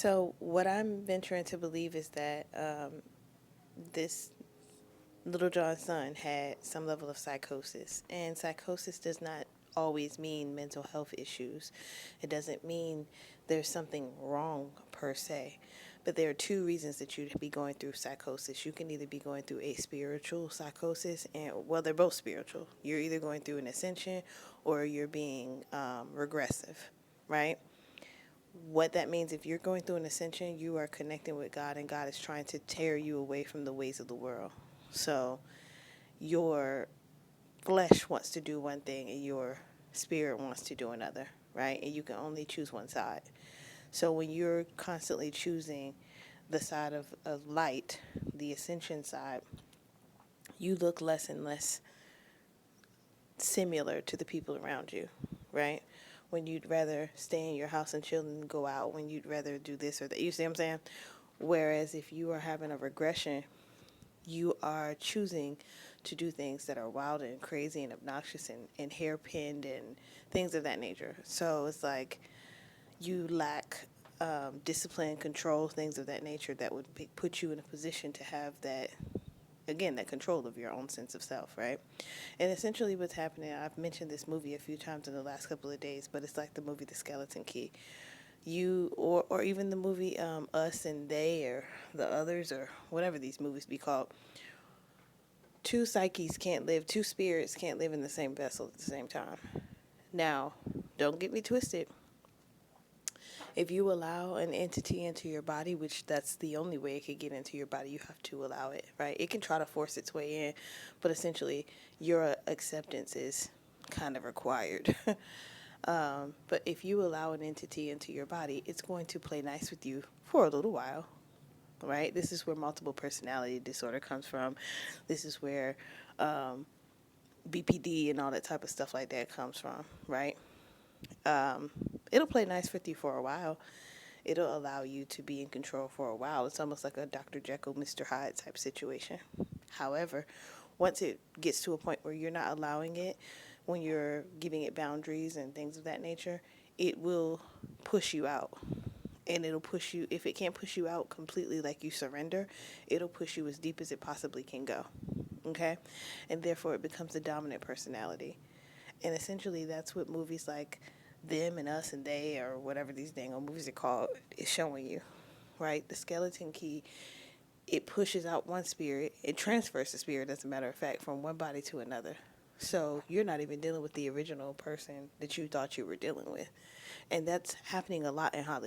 So, what I'm venturing to believe is that this Little John's son had some level of psychosis, and psychosis does not always mean mental health issues. It doesn't mean there's something wrong per se. But there are two reasons that you'd be going through psychosis. You can either be going through a spiritual psychosis, and well, they're both spiritual. You're either going through an ascension or you're being regressive, right? What that means, if you're going through an ascension, you are connecting with God, and God is trying to tear you away from the ways of the world. So your flesh wants to do one thing and your spirit wants to do another, right? And you can only choose one side. So when you're constantly choosing the side of light, the ascension side, you look less and less similar to the people around you, right? When you'd rather stay in your house and chill and go out, when you'd rather do this or that. You see what I'm saying? Whereas if you are having a regression, you are choosing to do things that are wild and crazy and obnoxious and hairpinned and things of that nature. So it's like you lack discipline, control, things of that nature that would put you in a position to have that, again, that control of your own sense of self, right? And essentially what's happening, I've mentioned this movie a few times in the last couple of days, but it's like the movie The Skeleton Key. You, or even the movie Us and They, or The Others, or whatever these movies be called. Two psyches can't live, two spirits can't live in the same vessel at the same time. Now, don't get me twisted. If you allow an entity into your body, which that's the only way it could get into your body, you have to allow it, right? It can try to force its way in, but essentially your acceptance is kind of required. But if you allow an entity into your body, it's going to play nice with you for a little while, right? This is where multiple personality disorder comes from. This is where BPD and all that type of stuff like that comes from, right? It'll play nice with you for a while. It'll allow you to be in control for a while. It's almost like a Dr. Jekyll, Mr. Hyde type situation. However, once it gets to a point where you're not allowing it, when you're giving it boundaries and things of that nature, it will push you out. And it'll push you, if it can't push you out completely like you surrender, it'll push you as deep as it possibly can go. Okay? And therefore it becomes the dominant personality. And essentially that's what movies like Them and Us and They, or whatever these dang old movies are called, is showing you, right? The Skeleton Key, it pushes out one spirit, it transfers the spirit, as a matter of fact, from one body to another. So you're not even dealing with the original person that you thought you were dealing with. And that's happening a lot in Hollywood.